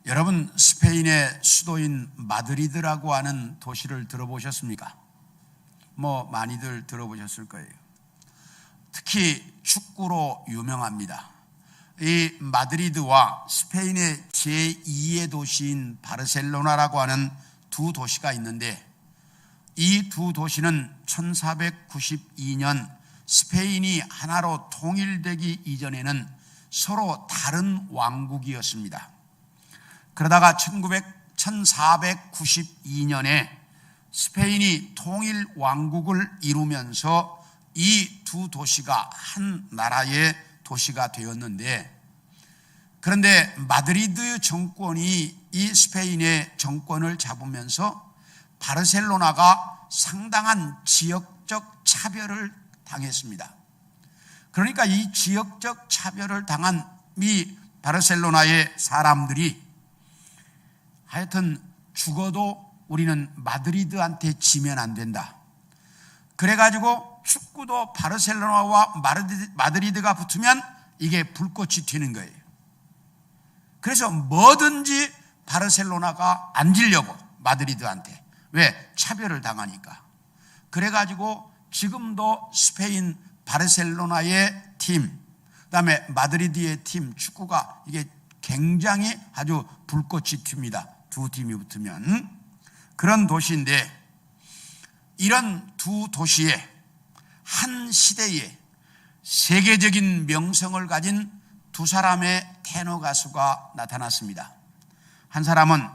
여러분, 스페인의 수도인 마드리드라고 하는 도시를 들어보셨습니까? 많이들 들어보셨을 거예요. 특히 축구로 유명합니다. 이 마드리드와 스페인의 제2의 도시인 바르셀로나라고 하는 두 도시가 있는데, 이 두 도시는 1492년 스페인이 하나로 통일되기 이전에는 서로 다른 왕국이었습니다. 그러다가 1492년에 스페인이 통일 왕국을 이루면서 이 두 도시가 한 나라의 도시가 되었는데, 그런데 마드리드 정권이 이 스페인의 정권을 잡으면서 바르셀로나가 상당한 지역적 차별을 당했습니다. 그러니까 이 지역적 차별을 당한 이 바르셀로나의 사람들이 하여튼 죽어도 우리는 마드리드한테 지면 안 된다. 그래가지고 축구도 바르셀로나와 마드리드가 붙으면 이게 불꽃이 튀는 거예요. 그래서 뭐든지 바르셀로나가 안 지려고, 마드리드한테. 왜? 차별을 당하니까. 그래가지고 지금도 스페인 바르셀로나의 팀, 그다음에 마드리드의 팀 축구가 이게 굉장히 아주 불꽃이 튑니다. 두 팀이 붙으면. 그런 도시인데, 이런 두 도시에 한 시대에 세계적인 명성을 가진 두 사람의 테너 가수가 나타났습니다. 한 사람은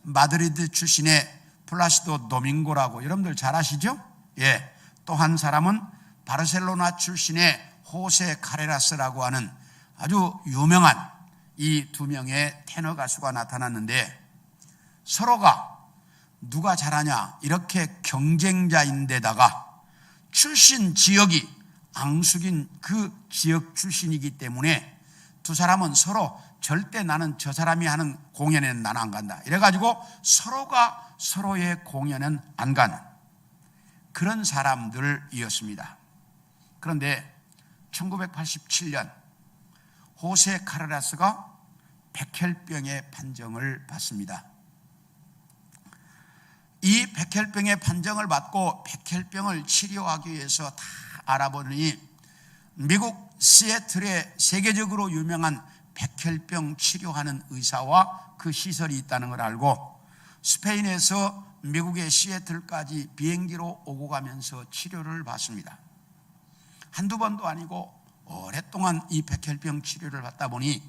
마드리드 출신의 플라시도 도밍고라고 여러분들 잘 아시죠? 예. 또 한 사람은 바르셀로나 출신의 호세 카레라스라고 하는 아주 유명한 이 두 명의 테너 가수가 나타났는데, 서로가 누가 잘하냐 이렇게 경쟁자인데다가 출신 지역이 앙숙인 그 지역 출신이기 때문에 두 사람은 서로 절대 나는 저 사람이 하는 공연에는 나는 안 간다, 이래가지고 서로가 서로의 공연은 안 가는 그런 사람들이었습니다. 그런데 1987년 호세 카레라스가 백혈병의 판정을 받습니다. 이 백혈병의 판정을 받고 백혈병을 치료하기 위해서 다 알아보니 미국 시애틀에 세계적으로 유명한 백혈병 치료하는 의사와 그 시설이 있다는 걸 알고 스페인에서 미국의 시애틀까지 비행기로 오고 가면서 치료를 받습니다. 한두 번도 아니고 오랫동안 이 백혈병 치료를 받다 보니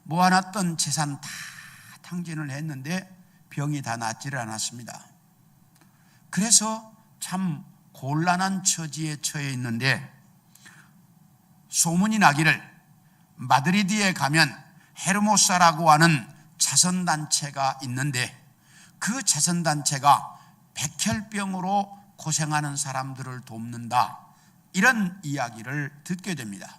모아놨던 재산 다 탕진을 했는데 병이 다 낫지를 않았습니다. 그래서 참 곤란한 처지에 처해 있는데, 소문이 나기를 마드리드에 가면 헤르모사라고 하는 자선단체가 있는데, 그 자선단체가 백혈병으로 고생하는 사람들을 돕는다, 이런 이야기를 듣게 됩니다.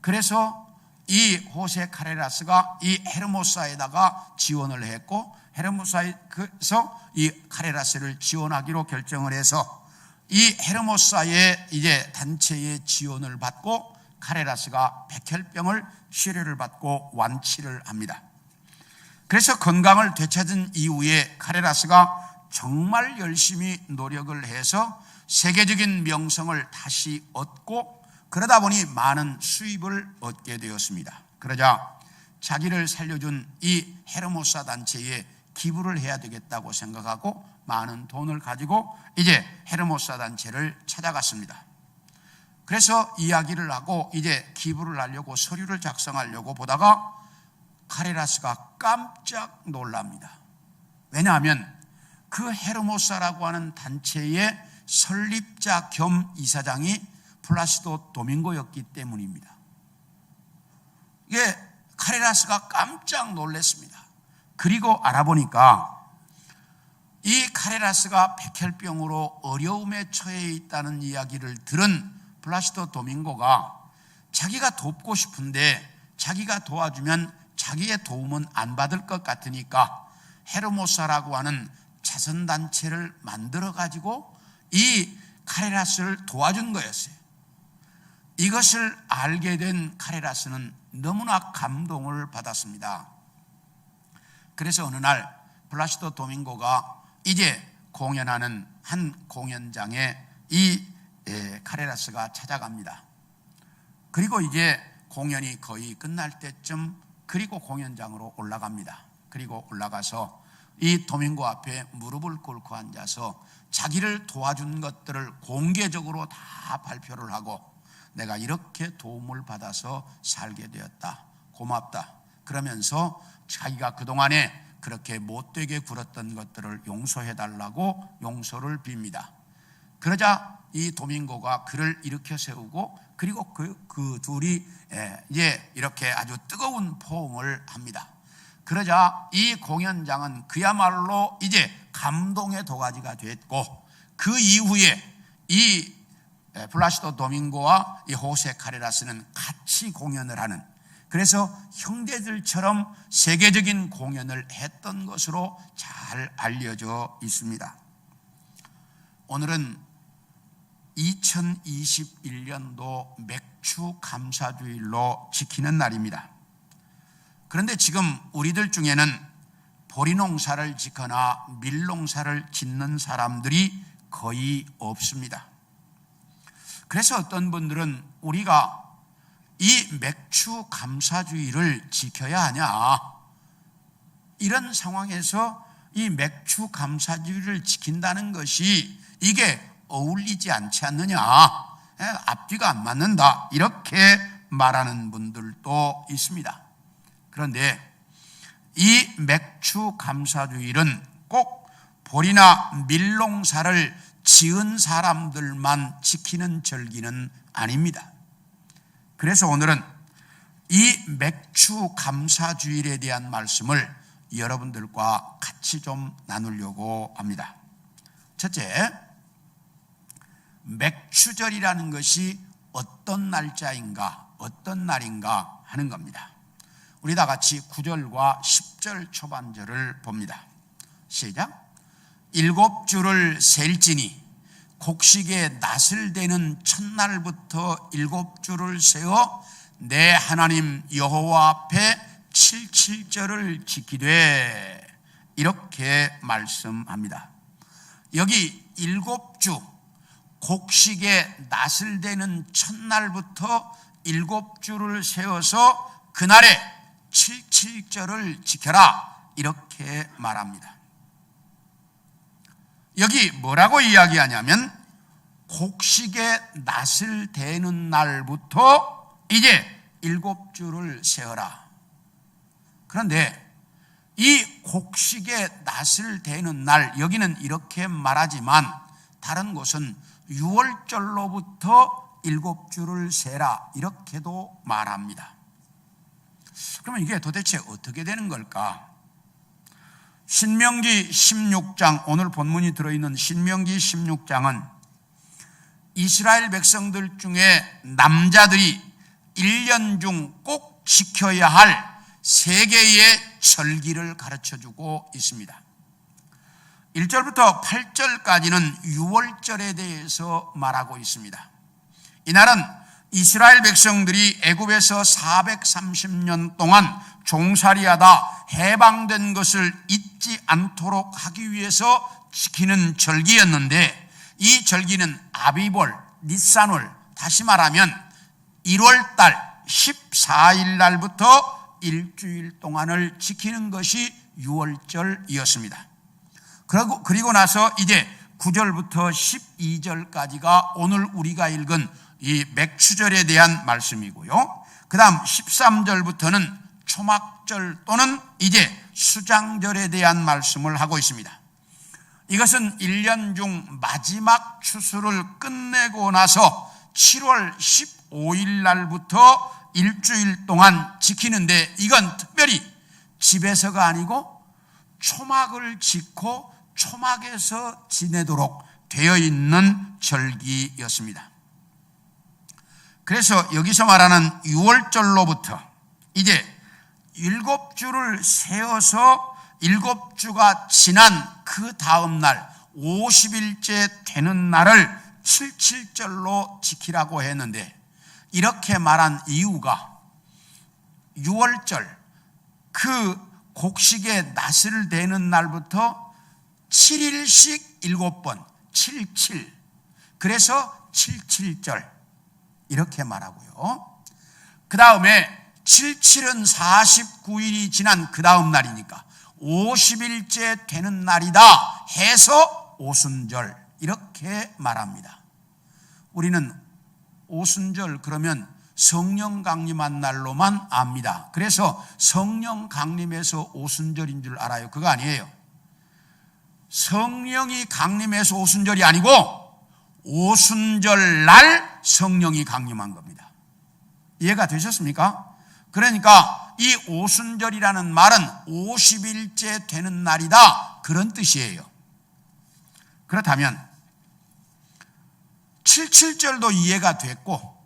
그래서 이 호세 카레라스가 이 헤르모사에다가 지원을 했고, 헤르모사에서 이 카레라스를 지원하기로 결정을 해서 이 헤르모사의 이제 단체의 지원을 받고 카레라스가 백혈병을 치료를 받고 완치를 합니다. 그래서 건강을 되찾은 이후에 카레라스가 정말 열심히 노력을 해서 세계적인 명성을 다시 얻고, 그러다 보니 많은 수입을 얻게 되었습니다. 그러자 자기를 살려준 이 헤르모사 단체에 기부를 해야 되겠다고 생각하고 많은 돈을 가지고 이제 헤르모사 단체를 찾아갔습니다. 그래서 이야기를 하고 이제 기부를 하려고 서류를 작성하려고 보다가 카레라스가 깜짝 놀랍니다. 왜냐하면 그 헤르모사라고 하는 단체의 설립자 겸 이사장이 플라시도 도밍고였기 때문입니다. 이게 카레라스가 깜짝 놀랐습니다. 그리고 알아보니까 이 카레라스가 백혈병으로 어려움에 처해 있다는 이야기를 들은 플라시도 도밍고가 자기가 돕고 싶은데 자기가 도와주면 자기의 도움은 안 받을 것 같으니까 헤르모사라고 하는 자선단체를 만들어 가지고 이 카레라스를 도와준 거였어요. 이것을 알게 된 카레라스는 너무나 감동을 받았습니다. 그래서 어느 날 플라시도 도밍고가 이제 공연하는 한 공연장에 이 카레라스가 찾아갑니다. 그리고 이제 공연이 거의 끝날 때쯤 그리고 공연장으로 올라갑니다. 그리고 올라가서 이 도밍고 앞에 무릎을 꿇고 앉아서 자기를 도와준 것들을 공개적으로 다 발표를 하고 내가 이렇게 도움을 받아서 살게 되었다. 고맙다. 그러면서 자기가 그동안에 그렇게 못되게 굴었던 것들을 용서해달라고 용서를 빕니다. 그러자 이 도밍고가 그를 일으켜 세우고 그리고 그 둘이 이제 이렇게 아주 뜨거운 포옹을 합니다. 그러자 이 공연장은 그야말로 이제 감동의 도가지가 됐고 그 이후에 이 플라시도 도밍고와 이 호세 카레라스는 같이 공연을 하는, 그래서 형제들처럼 세계적인 공연을 했던 것으로 잘 알려져 있습니다. 오늘은 2021년도 맥주 감사주일로 지키는 날입니다. 그런데 지금 우리들 중에는 보리농사를 짓거나 밀농사를 짓는 사람들이 거의 없습니다. 그래서 어떤 분들은 우리가 이 맥주 감사주의를 지켜야 하냐, 이런 상황에서 이 맥주 감사주의를 지킨다는 것이 이게 어울리지 않지 않느냐, 앞뒤가 안 맞는다, 이렇게 말하는 분들도 있습니다. 그런데 이 맥주 감사주일은 꼭 보리나 밀농사를 지은 사람들만 지키는 절기는 아닙니다. 그래서 오늘은 이 맥주 감사주일에 대한 말씀을 여러분들과 같이 좀 나누려고 합니다. 첫째, 맥주절이라는 것이 어떤 날짜인가, 어떤 날인가 하는 겁니다. 우리 다 같이 9절과 10절 초반절을 봅니다. 시작. 7주를 셀지니 곡식의 낫을 대는 첫날부터 7주를 세어 내 하나님 여호와 앞에 77절을 지키되, 이렇게 말씀합니다. 여기 7주, 곡식의 낫을 대는 첫날부터 7주를 세워서 그날에 77절을 지켜라, 이렇게 말합니다. 여기 뭐라고 이야기하냐면 곡식의 낫을 대는 날부터 이제 7주를 세어라. 그런데 이 곡식의 낫을 대는 날, 여기는 이렇게 말하지만 다른 곳은 6월절로부터 7주를 세라, 이렇게도 말합니다. 그러면 이게 도대체 어떻게 되는 걸까? 신명기 16장, 오늘 본문이 들어있는 신명기 16장은 이스라엘 백성들 중에 남자들이 1년 중 꼭 지켜야 할 3개의 절기를 가르쳐주고 있습니다. 1절부터 8절까지는 6월절에 대해서 말하고 있습니다. 이날은 이스라엘 백성들이 애굽에서 430년 동안 종살이하다 해방된 것을 잊지 않도록 하기 위해서 지키는 절기였는데, 이 절기는 아비볼, 니산월, 다시 말하면 1월달 14일 날부터 일주일 동안을 지키는 것이 6월절이었습니다. 그리고 나서 이제 9절부터 12절까지가 오늘 우리가 읽은 이 맥주절에 대한 말씀이고요. 그 다음 13절부터는 초막절 또는 이제 수장절에 대한 말씀을 하고 있습니다. 이것은 1년 중 마지막 추수를 끝내고 나서 7월 15일 날부터 일주일 동안 지키는데, 이건 특별히 집에서가 아니고 초막을 짓고 초막에서 지내도록 되어 있는 절기였습니다. 그래서 여기서 말하는 6월절로부터 이제 7주를 세어서 7주가 지난 그 다음 날 50일째 되는 날을 77절로 지키라고 했는데, 이렇게 말한 이유가 6월절, 그 곡식에 낫을 대는 날부터 7일씩 7번, 77. 그래서 77절 이렇게 말하고요. 그 다음에 77은 49일이 지난 그 다음 날이니까 50일째 되는 날이다 해서 오순절 이렇게 말합니다. 우리는 오순절 그러면 성령 강림한 날로만 압니다. 그래서 성령 강림해서 오순절인 줄 알아요. 그거 아니에요. 성령이 강림해서 오순절이 아니고 오순절 날 성령이 강림한 겁니다. 이해가 되셨습니까? 그러니까 이 오순절이라는 말은 50일째 되는 날이다 그런 뜻이에요. 그렇다면 77절도 이해가 됐고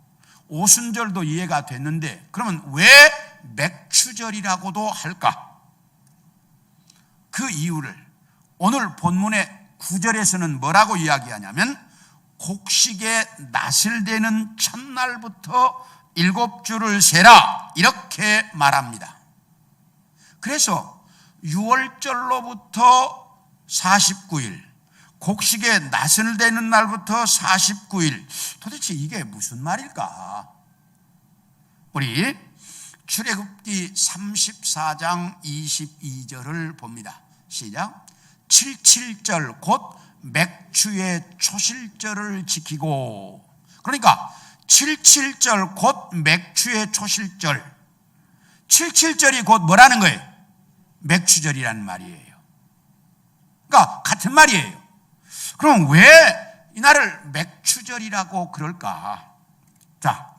오순절도 이해가 됐는데 그러면 왜 맥추절이라고도 할까? 그 이유를 오늘 본문의 9절에서는 뭐라고 이야기하냐면 곡식에 낫을 대는 첫날부터 7주를 세라 이렇게 말합니다. 그래서 6월절로부터 49일, 곡식에 낫을 대는 날부터 49일, 도대체 이게 무슨 말일까? 우리 출애굽기 34장 22절을 봅니다. 시작. 77절 곧 맥추의 초실절을 지키고, 그러니까 77절 곧 맥추의 초실절, 77절이 곧 뭐라는 거예요? 맥추절이라는 말이에요. 그러니까 같은 말이에요. 그럼 왜 이 날을 맥추절이라고 그럴까? 자,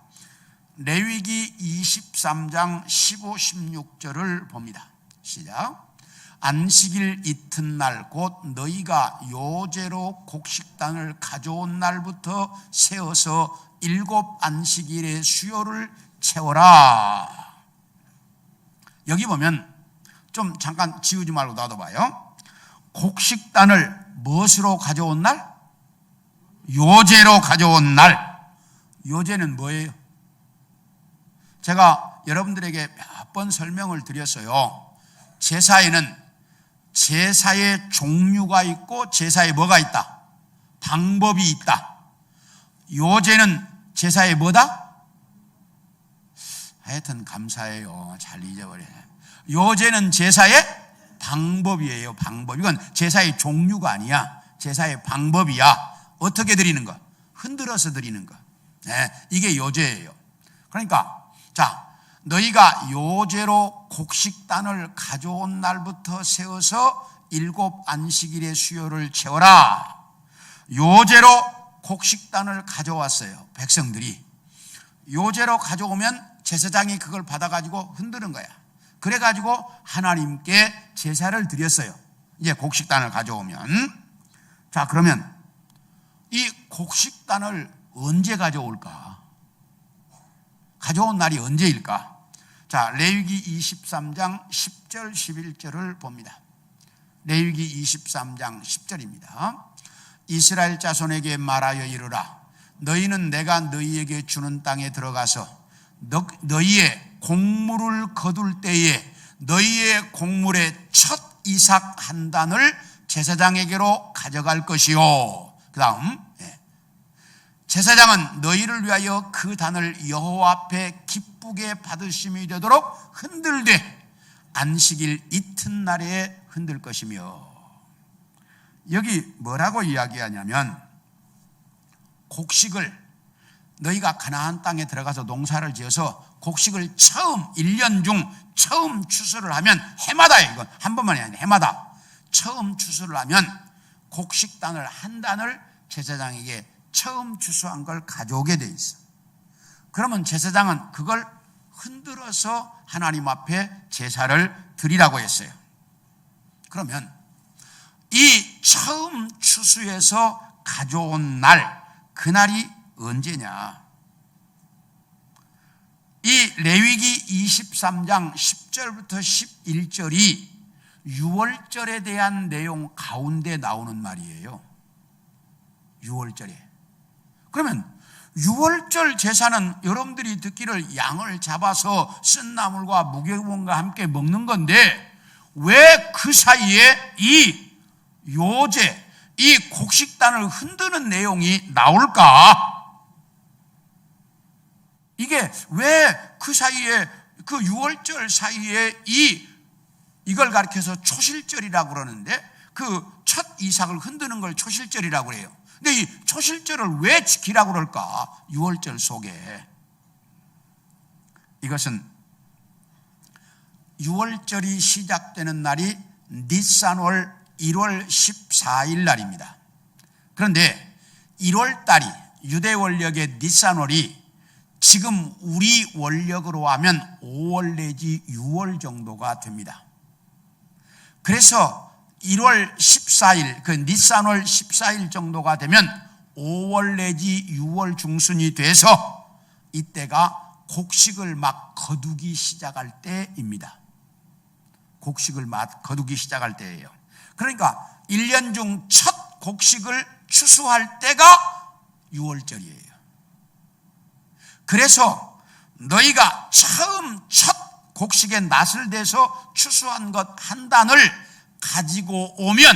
레위기 23장 15, 16절을 봅니다. 시작. 안식일 이튿날 곧 너희가 요제로 곡식단을 가져온 날부터 세어서 7 안식일의 수요를 채워라. 여기 보면 좀 잠깐 지우지 말고 놔둬봐요. 곡식단을 무엇으로 가져온 날? 요제로 가져온 날. 요제는 뭐예요? 제가 여러분들에게 몇 번 설명을 드렸어요. 제사에는 제사의 종류가 있고 제사에 뭐가 있다? 방법이 있다. 요제는 제사에 뭐다? 하여튼 감사해요. 잘 잊어버려요. 요제는 제사의 방법이에요. 방법. 이건 제사의 종류가 아니야. 제사의 방법이야. 어떻게 드리는 거? 흔들어서 드리는 거. 네, 이게 요제예요. 그러니까 자, 너희가 요제로 곡식단을 가져온 날부터 세워서 7 안식일의 수요를 채워라. 요제로 곡식단을 가져왔어요. 백성들이. 요제로 가져오면 제사장이 그걸 받아가지고 흔드는 거야. 그래가지고 하나님께 제사를 드렸어요. 이제 곡식단을 가져오면. 자, 그러면 이 곡식단을 언제 가져올까? 가져온 날이 언제일까? 자, 레위기 23장 10절 11절을 봅니다. 레위기 23장 10절입니다. 이스라엘 자손에게 말하여 이르라. 너희는 내가 너희에게 주는 땅에 들어가서 너희의 곡물을 거둘 때에 너희의 곡물의 첫 이삭 한 단을 제사장에게로 가져갈 것이요. 그 다음 제사장은 너희를 위하여 그 단을 여호와 앞에 기쁘게 받으심이 되도록 흔들되 안식일 이튿날에 흔들 것이며. 여기 뭐라고 이야기하냐면 곡식을 너희가 가나안 땅에 들어가서 농사를 지어서 곡식을 처음 1년 중 처음 추수를 하면 해마다예요. 이건 한 번만이 아니라 해마다 처음 추수를 하면 곡식단을 한 단을 제사장에게 처음 추수한 걸 가져오게 돼 있어. 그러면 제사장은 그걸 흔들어서 하나님 앞에 제사를 드리라고 했어요. 그러면 이 처음 추수해서 가져온 날, 그날이 언제냐? 이 레위기 23장 10절부터 11절이 6월절에 대한 내용 가운데 나오는 말이에요. 6월절에. 그러면 6월절 제사는 여러분들이 듣기를 양을 잡아서 쓴나물과 무교본과 함께 먹는 건데 왜 그 사이에 이 요제, 이 곡식단을 흔드는 내용이 나올까? 이게 왜 그 사이에, 그 6월절 사이에 이걸 가리켜서 초실절이라고 그러는데, 그 첫 이삭을 흔드는 걸 초실절이라고 그래요. 근데 이 초실절을 왜 지키라고 그럴까? 6월절 속에. 이것은 6월절이 시작되는 날이 니산월 1월 14일 날입니다. 그런데 1월 달이 유대 원력의 니산월이 지금 우리 원력으로 하면 5월 내지 6월 정도가 됩니다. 그래서 1월 14일, 그 니산월 14일 정도가 되면 5월 내지 6월 중순이 돼서 이때가 곡식을 막 거두기 시작할 때입니다. 곡식을 막 거두기 시작할 때예요. 그러니까 1년 중 첫 곡식을 추수할 때가 6월절이에요. 그래서 너희가 처음 첫 곡식의 낫을 대서 추수한 것 한 단을 가지고 오면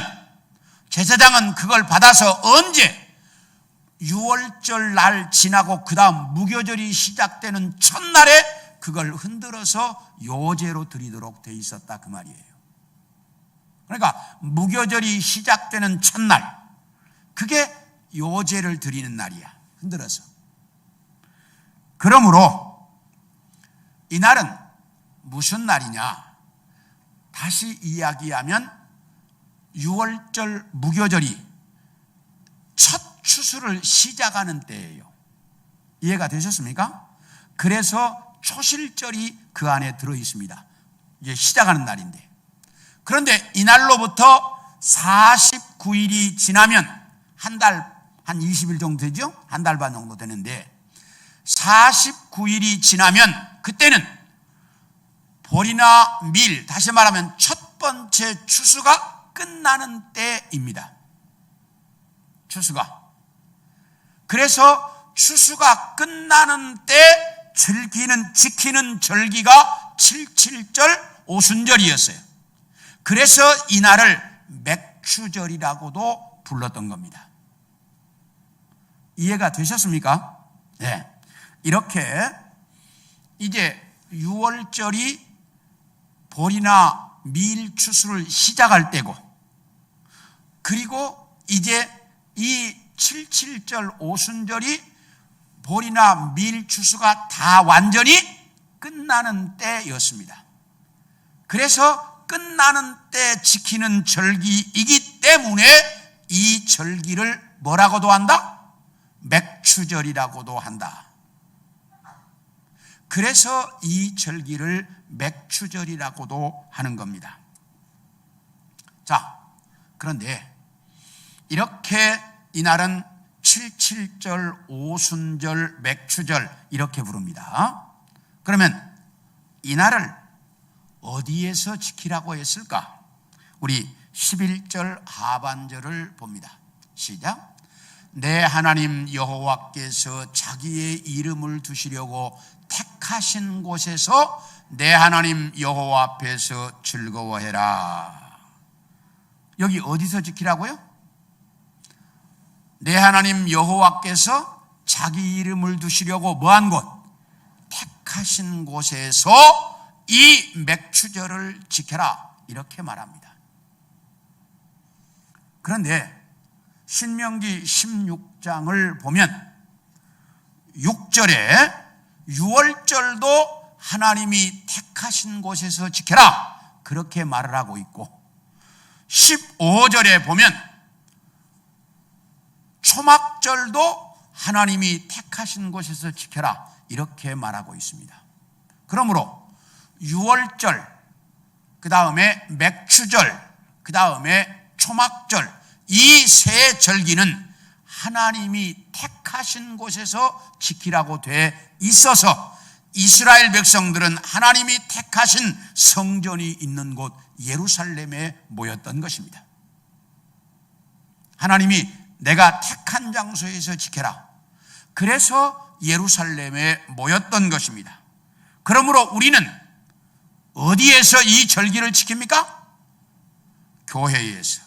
제사장은 그걸 받아서 언제? 6월절 날 지나고 그 다음 무교절이 시작되는 첫날에 그걸 흔들어서 요제로 드리도록 돼 있었다, 그 말이에요. 그러니까 무교절이 시작되는 첫날, 그게 요제를 드리는 날이야, 흔들어서. 그러므로 이날은 무슨 날이냐? 다시 이야기하면 6월절 무교절이 첫 추수를 시작하는 때예요. 이해가 되셨습니까? 그래서 초실절이 그 안에 들어 있습니다. 이제 시작하는 날인데. 그런데 이날로부터 49일이 지나면 한 달, 한 20일 정도 되죠? 한 달 반 정도 되는데 49일이 지나면 그때는 보리나 밀, 다시 말하면 첫 번째 추수가 끝나는 때입니다. 추수가. 그래서 추수가 끝나는 때 지키는 절기가 77절 오순절이었어요. 그래서 이날을 맥추절이라고도 불렀던 겁니다. 이해가 되셨습니까? 네. 이렇게 이제 6월절이 보리나 밀 추수를 시작할 때고, 그리고 이제 이 77절 오순절이 보리나 밀 추수가 다 완전히 끝나는 때였습니다. 그래서 끝나는 때 지키는 절기이기 때문에 이 절기를 뭐라고도 한다? 맥추절이라고도 한다. 그래서 이 절기를 맥추절이라고도 하는 겁니다. 자, 그런데 이렇게 이날은 77절, 오순절, 맥추절 이렇게 부릅니다. 그러면 이날을 어디에서 지키라고 했을까? 우리 11절 하반절을 봅니다. 시작. 내 하나님 여호와께서 자기의 이름을 두시려고 택하신 곳에서 내 하나님 여호와 앞에서 즐거워해라. 여기 어디서 지키라고요? 내 하나님 여호와께서 자기 이름을 두시려고 뭐한 곳? 택하신 곳에서 이 맥추절을 지켜라, 이렇게 말합니다. 그런데 신명기 16장을 보면 6절에 6월절도 하나님이 택하신 곳에서 지켜라, 그렇게 말을 하고 있고, 15절에 보면 초막절도 하나님이 택하신 곳에서 지켜라, 이렇게 말하고 있습니다. 그러므로 6월절, 그 다음에 맥추절, 그 다음에 초막절, 이 세 절기는 하나님이 택하신 곳에서 지키라고 돼 있어서 이스라엘 백성들은 하나님이 택하신 성전이 있는 곳 예루살렘에 모였던 것입니다. 하나님이 내가 택한 장소에서 지켜라, 그래서 예루살렘에 모였던 것입니다. 그러므로 우리는 어디에서 이 절기를 지킵니까? 교회에서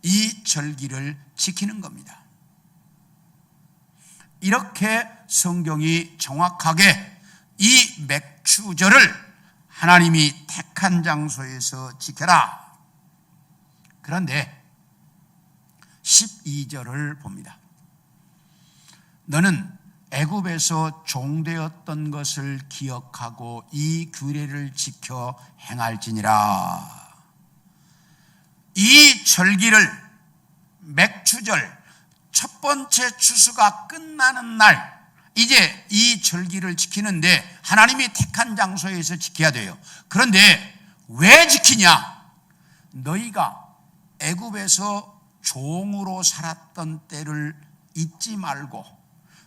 이 절기를 지키는 겁니다. 이렇게 성경이 정확하게 이 맥추절을 하나님이 택한 장소에서 지켜라. 그런데 12절을 봅니다. 너는 애굽에서 종되었던 것을 기억하고 이 규례를 지켜 행할지니라. 이 절기를 맥추절 첫 번째 추수가 끝나는 날 이제 이 절기를 지키는데 하나님이 택한 장소에서 지켜야 돼요. 그런데 왜 지키냐? 너희가 애굽에서 종으로 살았던 때를 잊지 말고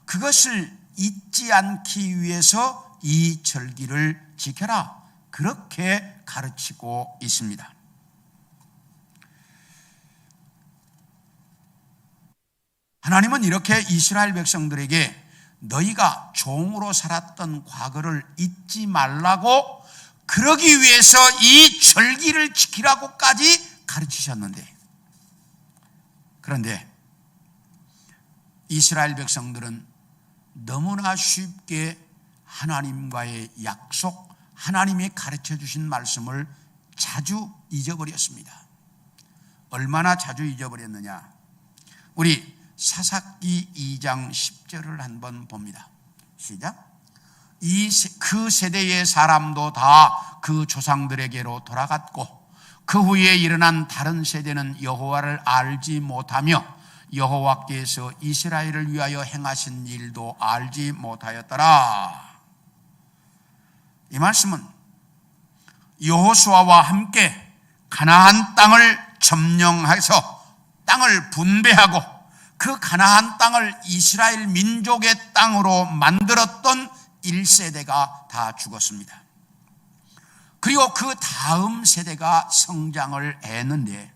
그것을 잊지 않기 위해서 이 절기를 지켜라. 그렇게 가르치고 있습니다. 하나님은 이렇게 이스라엘 백성들에게 너희가 종으로 살았던 과거를 잊지 말라고 그러기 위해서 이 절기를 지키라고까지 가르치셨는데, 그런데 이스라엘 백성들은 너무나 쉽게 하나님과의 약속, 하나님이 가르쳐 주신 말씀을 자주 잊어버렸습니다. 얼마나 자주 잊어버렸느냐? 우리 사사기 2장 10절을 한번 봅니다. 시작. 그 세대의 사람도 다 그 조상들에게로 돌아갔고 그 후에 일어난 다른 세대는 여호와를 알지 못하며 여호와께서 이스라엘을 위하여 행하신 일도 알지 못하였더라. 이 말씀은 여호수아와 함께 가나안 땅을 점령해서 땅을 분배하고 그 가나안 땅을 이스라엘 민족의 땅으로 만들었던 1세대가 다 죽었습니다. 그리고 그 다음 세대가 성장을 했는데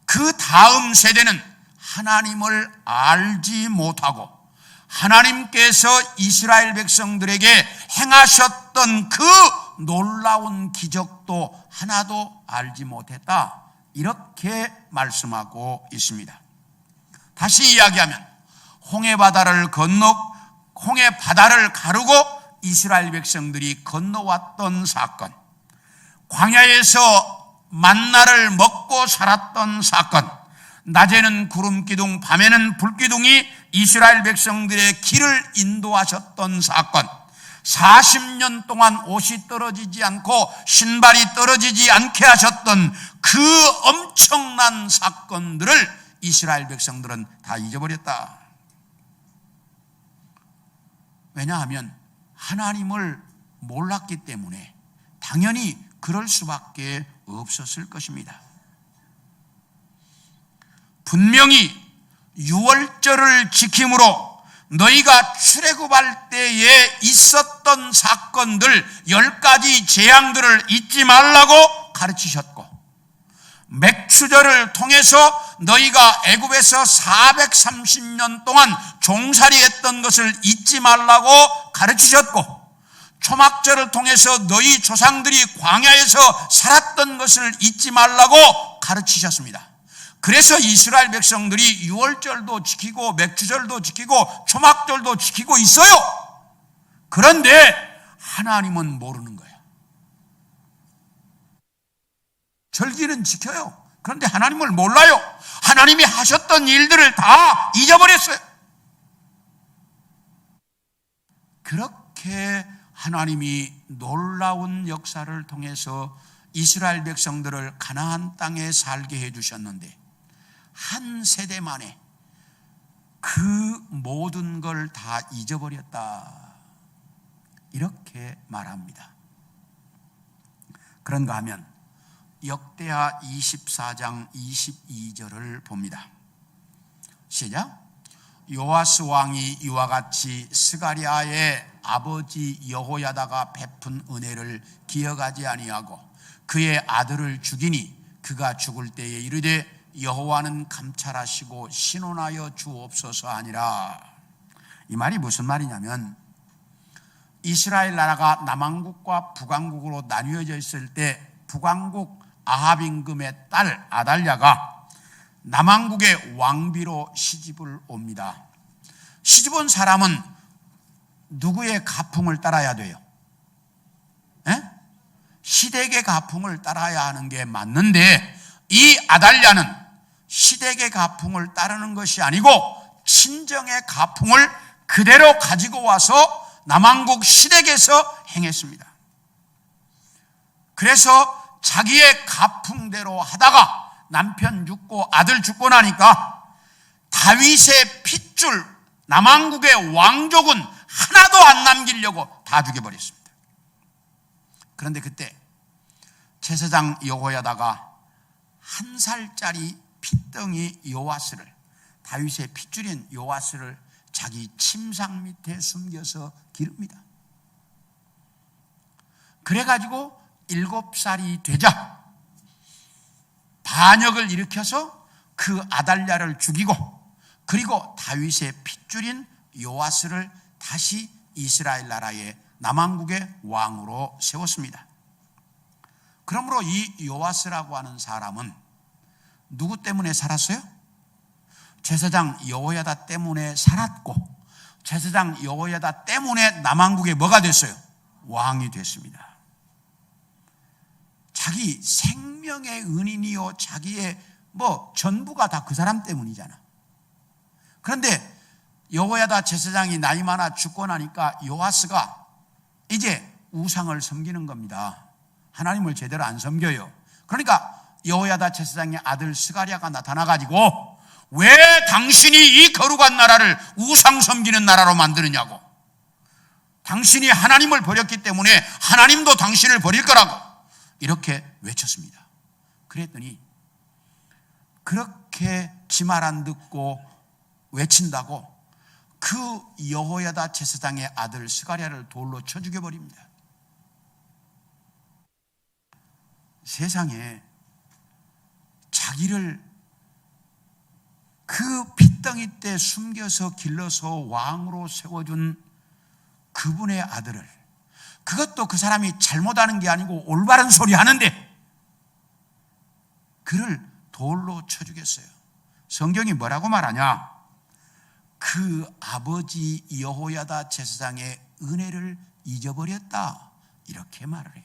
그 다음 세대는 하나님을 알지 못하고 하나님께서 이스라엘 백성들에게 행하셨던 그 놀라운 기적도 하나도 알지 못했다. 이렇게 말씀하고 있습니다. 다시 이야기하면 홍해 바다를 가르고 이스라엘 백성들이 건너왔던 사건, 광야에서 만나를 먹고 살았던 사건, 낮에는 구름기둥, 밤에는 불기둥이 이스라엘 백성들의 길을 인도하셨던 사건, 40년 동안 옷이 떨어지지 않고 신발이 떨어지지 않게 하셨던 그 엄청난 사건들을 이스라엘 백성들은 다 잊어버렸다. 왜냐하면 하나님을 몰랐기 때문에 당연히 그럴 수밖에 없었을 것입니다. 분명히 유월절을 지킴으로 너희가 출애굽할 때에 있었던 사건들 10가지 재앙들을 잊지 말라고 가르치셨고, 맥추절을 통해서 너희가 애굽에서 430년 동안 종살이했던 것을 잊지 말라고 가르치셨고, 초막절을 통해서 너희 조상들이 광야에서 살았던 것을 잊지 말라고 가르치셨습니다. 그래서 이스라엘 백성들이 유월절도 지키고 맥추절도 지키고 초막절도 지키고 있어요. 그런데 하나님은 모르는 거예요. 절기는 지켜요. 그런데 하나님을 몰라요. 하나님이 하셨던 일들을 다 잊어버렸어요. 그렇게 하나님이 놀라운 역사를 통해서 이스라엘 백성들을 가나안 땅에 살게 해주셨는데 한 세대 만에 그 모든 걸 다 잊어버렸다. 이렇게 말합니다. 그런가 하면 역대하 24장 22절을 봅니다. 시작. 요아스 왕이 이와 같이 스가랴의 아버지 여호야다가 베푼 은혜를 기억하지 아니하고 그의 아들을 죽이니 그가 죽을 때에 이르되 여호와는 감찰하시고 신원하여 주옵소서 하니라. 이 말이 무슨 말이냐면 이스라엘 나라가 남왕국과 북왕국으로 나뉘어져 있을 때 북왕국 아합 임금의 딸 아달랴가 남왕국의 왕비로 시집을 옵니다. 시집 온 사람은 누구의 가풍을 따라야 돼요? 시댁의 가풍을 따라야 하는 게 맞는데, 이 아달랴는 시댁의 가풍을 따르는 것이 아니고 친정의 가풍을 그대로 가지고 와서 남왕국 시댁에서 행했습니다. 그래서 자기의 가풍대로 하다가 남편 죽고 아들 죽고 나니까 다윗의 핏줄 남왕국의 왕족은 하나도 안 남기려고 다 죽여버렸습니다. 그런데 그때 제사장 여호야다가 1살짜리 핏덩이 요아스를, 다윗의 핏줄인 요아스를 자기 침상 밑에 숨겨서 기릅니다. 그래가지고 7살이 되자 반역을 일으켜서 그 아달랴를 죽이고, 그리고 다윗의 핏줄인 요아스를 다시 이스라엘 나라의 남왕국의 왕으로 세웠습니다. 그러므로 이 요아스라고 하는 사람은 누구 때문에 살았어요? 제사장 여호야다 때문에 살았고, 제사장 여호야다 때문에 남왕국의 뭐가 됐어요? 왕이 됐습니다. 자기 생명의 은인이요, 자기의 전부가 다 그 사람 때문이잖아. 그런데 여호야다 제사장이 나이 많아 죽고 나니까 요아스가 이제 우상을 섬기는 겁니다. 하나님을 제대로 안 섬겨요. 그러니까 여호야다 제사장의 아들 스가랴가 나타나가지고 왜 당신이 이 거룩한 나라를 우상 섬기는 나라로 만드느냐고, 당신이 하나님을 버렸기 때문에 하나님도 당신을 버릴 거라고 이렇게 외쳤습니다. 그랬더니 그렇게 지 말 안 듣고 외친다고 그 여호야다 제사장의 아들 스가랴를 돌로 쳐 죽여버립니다. 세상에 자기를 그 핏덩이 때 숨겨서 길러서 왕으로 세워준 그분의 아들을, 그것도 그 사람이 잘못하는 게 아니고 올바른 소리 하는데 그를 돌로 쳐 죽였어요. 성경이 뭐라고 말하냐? 그 아버지 여호야다 제사장의 은혜를 잊어버렸다, 이렇게 말을 해요.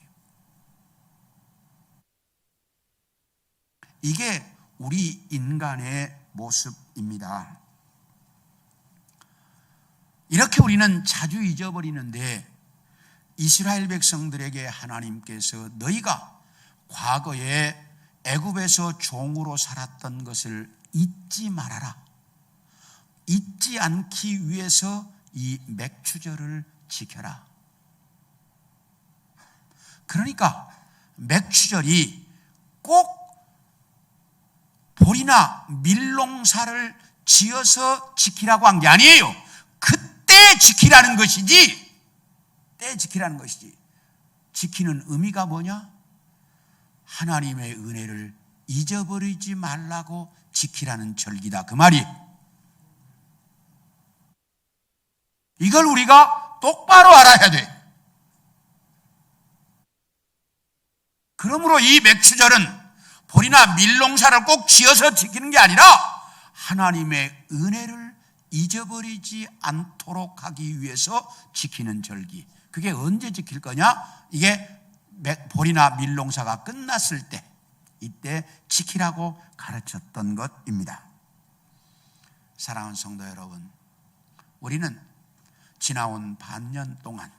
이게 우리 인간의 모습입니다. 이렇게 우리는 자주 잊어버리는데, 이스라엘 백성들에게 하나님께서 너희가 과거에 애굽에서 종으로 살았던 것을 잊지 말아라, 잊지 않기 위해서 이 맥추절을 지켜라. 그러니까 맥추절이 꼭 보리나 밀농사를 지어서 지키라고 한 게 아니에요. 그때 지키라는 것이지, 때 지키라는 것이지. 지키는 의미가 뭐냐? 하나님의 은혜를 잊어버리지 말라고 지키라는 절기다, 그 말이. 이걸 우리가 똑바로 알아야 돼. 그러므로 이 맥추절은 보리나 밀농사를 꼭 지어서 지키는 게 아니라 하나님의 은혜를 잊어버리지 않도록 하기 위해서 지키는 절기. 그게 언제 지킬 거냐? 이게 보리나 밀농사가 끝났을 때, 이때 지키라고 가르쳤던 것입니다. 사랑하는 성도 여러분, 우리는 지나온 반년 동안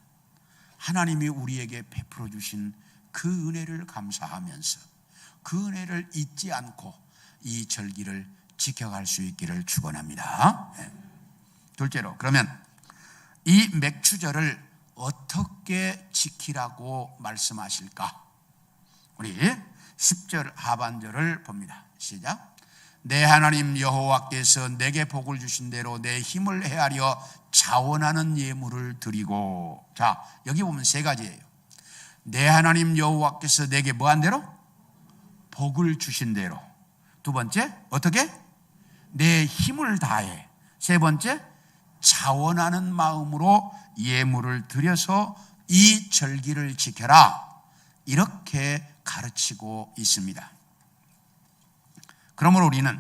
하나님이 우리에게 베풀어 주신 그 은혜를 감사하면서 그 은혜를 잊지 않고 이 절기를 지켜갈 수 있기를 축원합니다. 둘째로, 그러면 이 맥추절을 어떻게 지키라고 말씀하실까? 우리 10절 하반절을 봅니다. 시작. 내 하나님 여호와께서 내게 복을 주신 대로 내 힘을 헤아려 자원하는 예물을 드리고. 자, 여기 보면 세 가지예요. 내 하나님 여호와께서 내게 뭐한 대로? 복을 주신 대로. 두 번째, 어떻게? 내 힘을 다해. 세 번째, 자원하는 마음으로 예물을 드려서 이 절기를 지켜라, 이렇게 가르치고 있습니다. 그러므로 우리는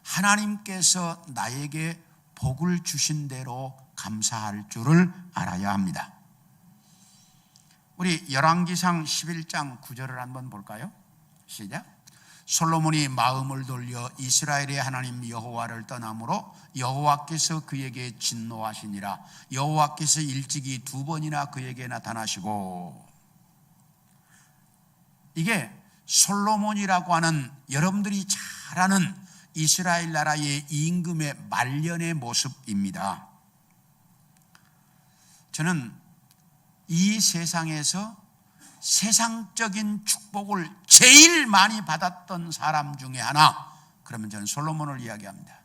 하나님께서 나에게 복을 주신 대로 감사할 줄을 알아야 합니다. 우리 열왕기상 11장 9절을 한번 볼까요? 시작. 솔로몬이 마음을 돌려 이스라엘의 하나님 여호와를 떠나므로 여호와께서 그에게 진노하시니라. 여호와께서 일찍이 2번이나 그에게 나타나시고. 이게 솔로몬이라고 하는 여러분들이 잘 아는 이스라엘 나라의 임금의 말년의 모습입니다. 저는 이 세상에서 세상적인 축복을 제일 많이 받았던 사람 중에 하나, 그러면 저는 솔로몬을 이야기합니다.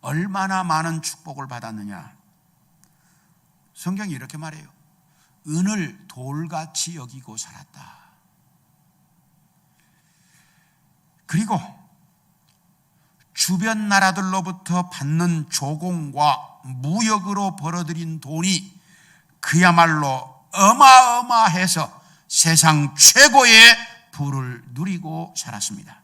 얼마나 많은 축복을 받았느냐? 성경이 이렇게 말해요. 은을 돌같이 여기고 살았다. 그리고 주변 나라들로부터 받는 조공과 무역으로 벌어들인 돈이 그야말로 어마어마해서 세상 최고의 부를 누리고 살았습니다.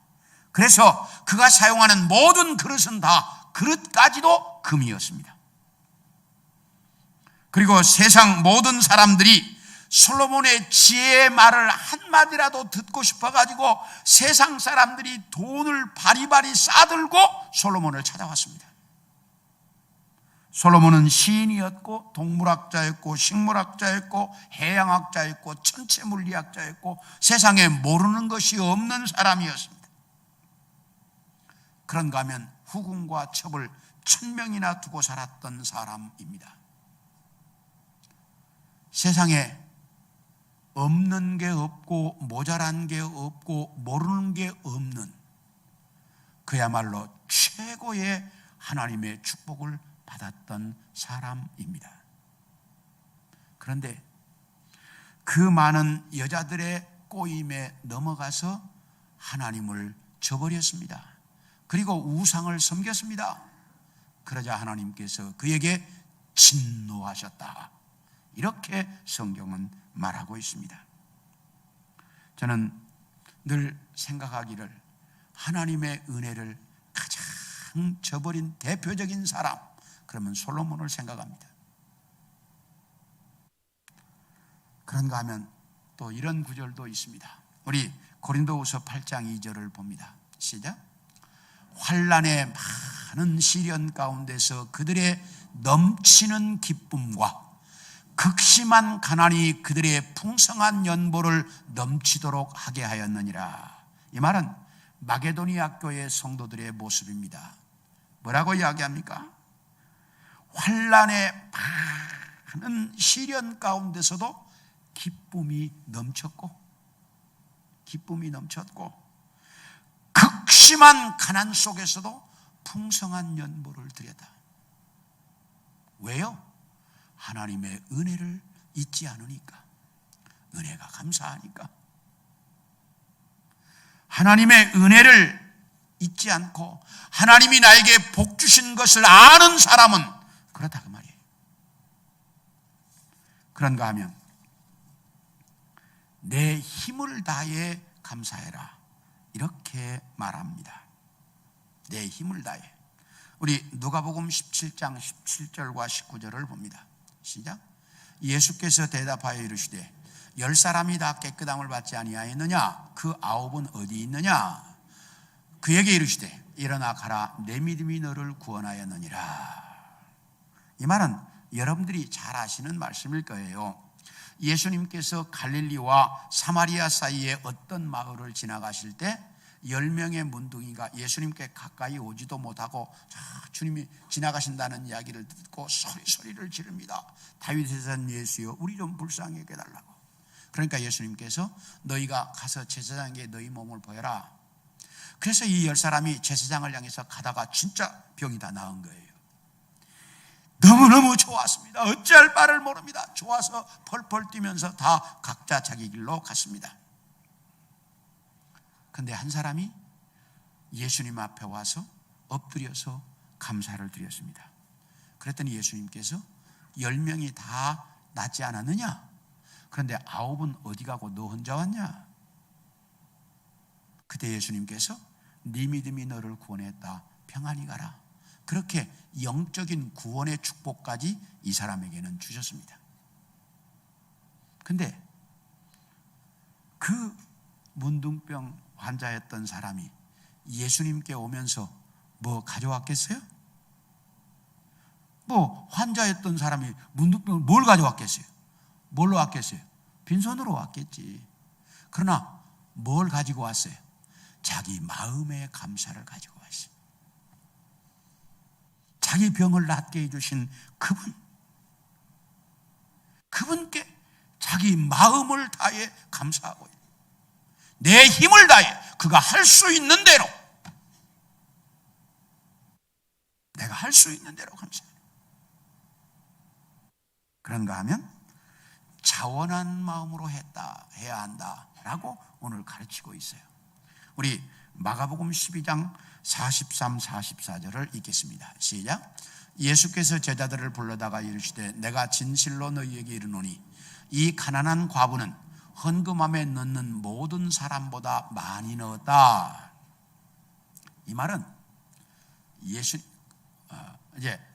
그래서 그가 사용하는 모든 그릇은 다 그릇까지도 금이었습니다. 그리고 세상 모든 사람들이 솔로몬의 지혜의 말을 한마디라도 듣고 싶어가지고 세상 사람들이 돈을 바리바리 싸들고 솔로몬을 찾아왔습니다. 솔로몬은 시인이었고 동물학자였고 식물학자였고 해양학자였고 천체물리학자였고 세상에 모르는 것이 없는 사람이었습니다. 그런가 하면 후궁과 첩을 1000명이나 두고 살았던 사람입니다. 세상에 없는 게 없고 모자란 게 없고 모르는 게 없는 그야말로 최고의 하나님의 축복을 받았던 사람입니다. 그런데 그 많은 여자들의 꼬임에 넘어가서 하나님을 저버렸습니다. 그리고 우상을 섬겼습니다. 그러자 하나님께서 그에게 진노하셨다. 이렇게 성경은 말하고 있습니다. 저는 늘 생각하기를 하나님의 은혜를 가장 저버린 대표적인 사람, 그러면 솔로몬을 생각합니다. 그런가 하면 또 이런 구절도 있습니다. 우리 고린도후서 8장 2절을 봅니다. 시작. 환난의 많은 시련 가운데서 그들의 넘치는 기쁨과 극심한 가난이 그들의 풍성한 연보를 넘치도록 하게 하였느니라. 이 말은 마게도니아 교회 성도들의 모습입니다. 뭐라고 이야기합니까? 환난의 많은 시련 가운데서도 기쁨이 넘쳤고 극심한 가난 속에서도 풍성한 연보를 드렸다. 왜요? 하나님의 은혜를 잊지 않으니까, 은혜가 감사하니까. 하나님의 은혜를 잊지 않고 하나님이 나에게 복 주신 것을 아는 사람은 그렇다 그 말이에요. 그런가 하면 내 힘을 다해 감사해라, 이렇게 말합니다. 내 힘을 다해. 우리 누가복음 17장 17절과 19절을 봅니다. 시작. 예수께서 대답하여 이르시되 10사람이 다 깨끗함을 받지 아니하였느냐? 그 9은 어디 있느냐? 그에게 이르시되 일어나 가라, 내 믿음이 너를 구원하였느니라. 이 말은 여러분들이 잘 아시는 말씀일 거예요. 예수님께서 갈릴리와 사마리아 사이에 어떤 마을을 지나가실 때 10명의 문둥이가 예수님께 가까이 오지도 못하고 주님이 지나가신다는 이야기를 듣고 소리를 지릅니다. 다윗의 산 예수여, 우리 좀 불쌍히 여겨달라고. 그러니까 예수님께서 너희가 가서 제사장에게 너희 몸을 보여라. 그래서 이 10사람이 제사장을 향해서 가다가 진짜 병이 다 나은 거예요. 너무너무 좋았습니다. 어찌할 바를 모릅니다. 좋아서 펄펄 뛰면서 다 각자 자기 길로 갔습니다. 그런데 한 사람이 예수님 앞에 와서 엎드려서 감사를 드렸습니다. 그랬더니 예수님께서 10명이 다 낫지 않았느냐? 그런데 9은 어디 가고 너 혼자 왔냐? 그때 예수님께서 네 믿음이 너를 구원했다. 평안히 가라. 그렇게 영적인 구원의 축복까지 이 사람에게는 주셨습니다. 근데 그 문둥병 환자였던 사람이 예수님께 오면서 뭐 가져왔겠어요? 뭐 환자였던 사람이 문둥병을 뭘 가져왔겠어요? 뭘로 왔겠어요? 빈손으로 왔겠지. 그러나 뭘 가지고 왔어요? 자기 마음의 감사를 가지고 왔어요. 자기 병을 낫게 해주신 그분께 자기 마음을 다해 감사하고 내 힘을 다해 그가 할 수 있는 대로, 내가 할 수 있는 대로 감사해요. 그런가 하면 자원한 마음으로 해야 한다라고 오늘 가르치고 있어요. 우리 마가복음 12장 43, 44절을 읽겠습니다. 시작. 예수께서 제자들을 불러다가 이르시되 내가 진실로 너희에게 이르노니 이 가난한 과부는 헌금함에 넣는 모든 사람보다 많이 넣었다. 이 말은 이제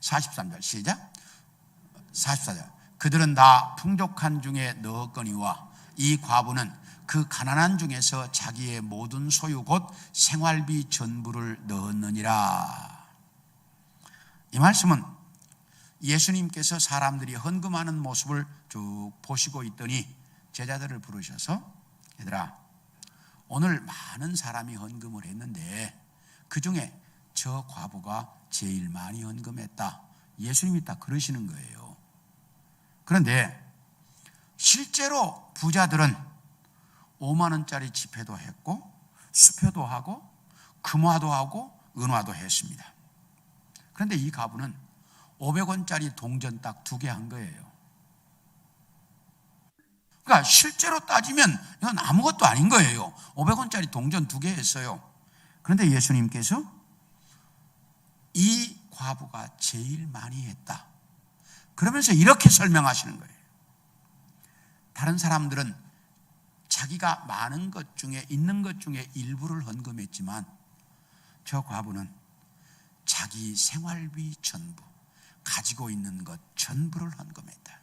43절 시작. 44절. 그들은 다 풍족한 중에 넣었거니와 이 과부는 그 가난한 중에서 자기의 모든 소유 곧 생활비 전부를 넣었느니라. 이 말씀은 예수님께서 사람들이 헌금하는 모습을 쭉 보시고 있더니 제자들을 부르셔서 얘들아, 오늘 많은 사람이 헌금을 했는데 그 중에 저 과부가 제일 많이 헌금했다. 예수님이 딱 그러시는 거예요. 그런데 실제로 부자들은 5만 원짜리 지폐도 했고 수표도 하고 금화도 하고 은화도 했습니다. 그런데 이 과부는 500원짜리 동전 딱 2개 한 거예요. 그러니까 실제로 따지면 이건 아무것도 아닌 거예요. 500원짜리 동전 2개 했어요. 그런데 예수님께서 이 과부가 제일 많이 했다. 그러면서 이렇게 설명하시는 거예요. 다른 사람들은 자기가 많은 것 중에 있는 것 중에 일부를 헌금했지만 저 과부는 자기 생활비 전부, 가지고 있는 것 전부를 헌금했다.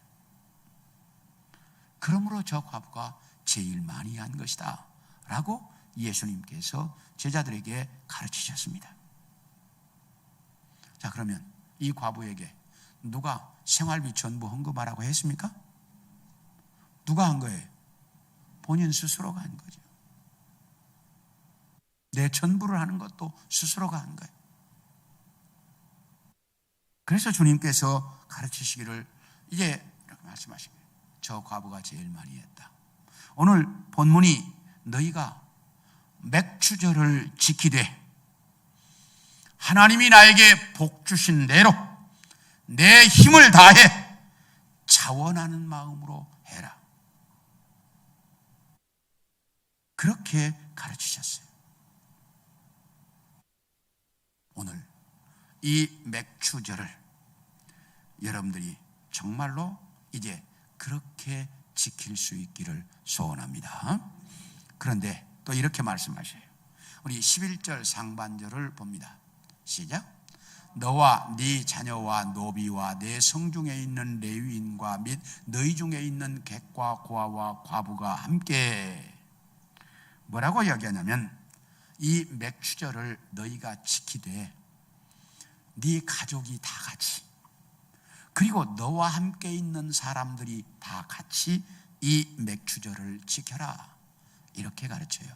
그러므로 저 과부가 제일 많이 한 것이다 라고 예수님께서 제자들에게 가르치셨습니다. 자, 그러면 이 과부에게 누가 생활비 전부 헌금하라고 했습니까? 누가 한 거예요? 본인 스스로가 한 거죠. 내 전부를 하는 것도 스스로가 한 거예요. 그래서 주님께서 가르치시기를 이제 이렇게 말씀하신 거예요. 저 과부가 제일 많이 했다. 오늘 본문이 너희가 맥추절을 지키되 하나님이 나에게 복 주신 대로 내 힘을 다해 자원하는 마음으로 해라. 그렇게 가르치셨어요. 오늘 이 맥추절을 여러분들이 정말로 이제 그렇게 지킬 수 있기를 소원합니다. 그런데 또 이렇게 말씀하셔요. 우리 11절 상반절을 봅니다. 시작. 너와 네 자녀와 노비와 내 성중에 있는 레위인과 및 너희 중에 있는 객과 고아와 과부가 함께 뭐라고 이야기하냐면 이 맥추절을 너희가 지키되 네 가족이 다 같이 그리고 너와 함께 있는 사람들이 다 같이 이 맥추절을 지켜라. 이렇게 가르쳐요.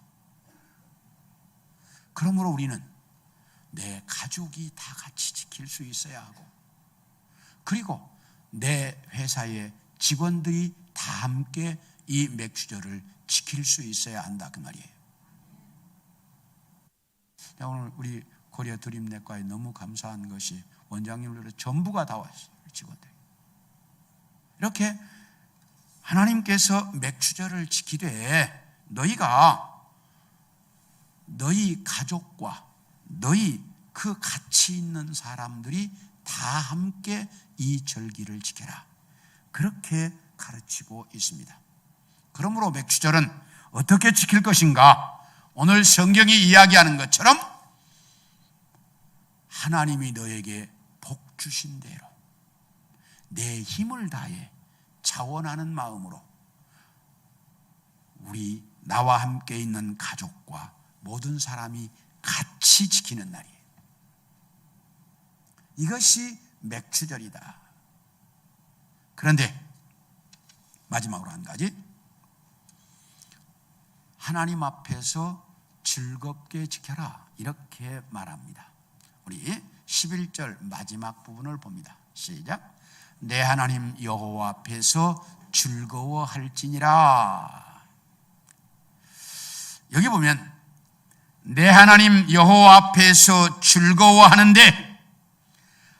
그러므로 우리는 내 가족이 다 같이 지킬 수 있어야 하고 그리고 내 회사의 직원들이 다 함께 이 맥추절을 지킬 수 있어야 한다 그 말이에요. 오늘 우리 코리아 드림넷과에 너무 감사한 것이 원장님들 전부가 다 왔어요. 직원들. 이렇게 하나님께서 맥추절을 지키되 너희가 너희 가족과 너희 그 같이 있는 사람들이 다 함께 이 절기를 지켜라. 그렇게 가르치고 있습니다. 그러므로 맥추절은 어떻게 지킬 것인가? 오늘 성경이 이야기하는 것처럼 하나님이 너에게 복 주신 대로 내 힘을 다해 자원하는 마음으로 나와 함께 있는 가족과 모든 사람이 같이 지키는 날이에요. 이것이 맥추절이다. 그런데 마지막으로 한 가지, 하나님 앞에서 즐겁게 지켜라, 이렇게 말합니다. 우리 11절 마지막 부분을 봅니다. 시작. 내 하나님 여호와 앞에서 즐거워할지니라. 여기 보면 내 하나님 여호와 앞에서 즐거워하는데,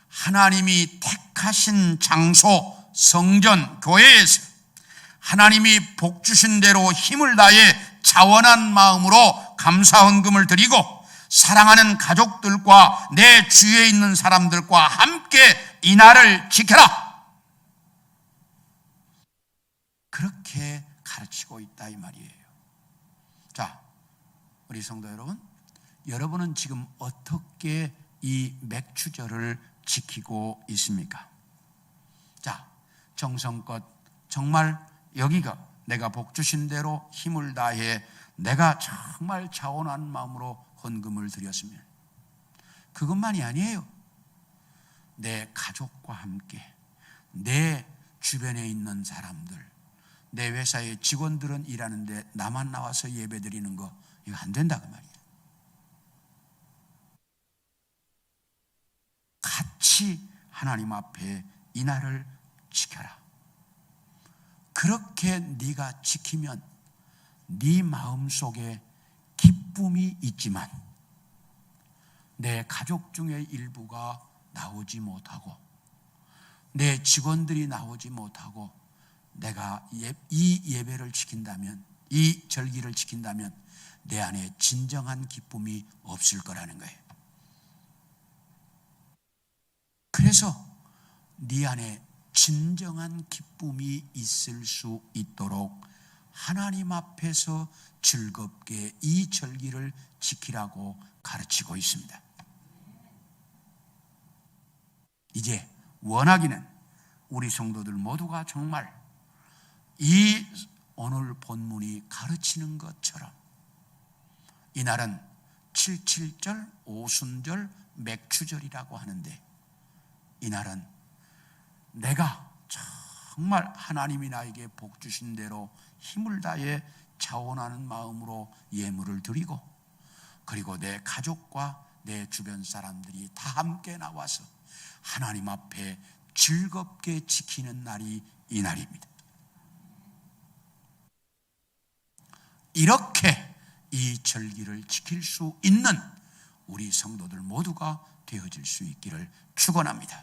하나님이 택하신 장소, 성전, 교회에서 하나님이 복 주신 대로 힘을 다해 자원한 마음으로 감사헌금을 드리고 사랑하는 가족들과 내 주위에 있는 사람들과 함께 이 날을 지켜라, 그렇게 가르치고 있다 이 말이에요. 자, 우리 성도 여러분, 여러분은 지금 어떻게 이 맥추절을 지키고 있습니까? 자, 정성껏 정말 여기가 내가 복 주신 대로 힘을 다해 내가 정말 자원한 마음으로 헌금을 드렸으면, 그것만이 아니에요. 내 가족과 함께, 내 주변에 있는 사람들, 내 회사의 직원들은 일하는데 나만 나와서 예배 드리는 거, 이거 안 된다 그 말이에요. 같이 하나님 앞에 이 날을 지켜라. 그렇게 네가 지키면 네 마음속에 기쁨이 있지만 내 가족 중에 일부가 나오지 못하고 내 직원들이 나오지 못하고 내가 이 예배를 지킨다면, 이 절기를 지킨다면 내 안에 진정한 기쁨이 없을 거라는 거예요. 그래서 네 안에 진정한 기쁨이 있을 수 있도록 하나님 앞에서 즐겁게 이 절기를 지키라고 가르치고 있습니다. 이제 원하기는 우리 성도들 모두가 정말 이 오늘 본문이 가르치는 것처럼 이날은 77절, 오순절, 맥추절이라고 하는데, 이날은 내가 정말 하나님이 나에게 복 주신 대로 힘을 다해 자원하는 마음으로 예물을 드리고, 그리고 내 가족과 내 주변 사람들이 다 함께 나와서 하나님 앞에 즐겁게 지키는 날이 이 날입니다. 이렇게 이 절기를 지킬 수 있는 우리 성도들 모두가 되어질 수 있기를 축원합니다.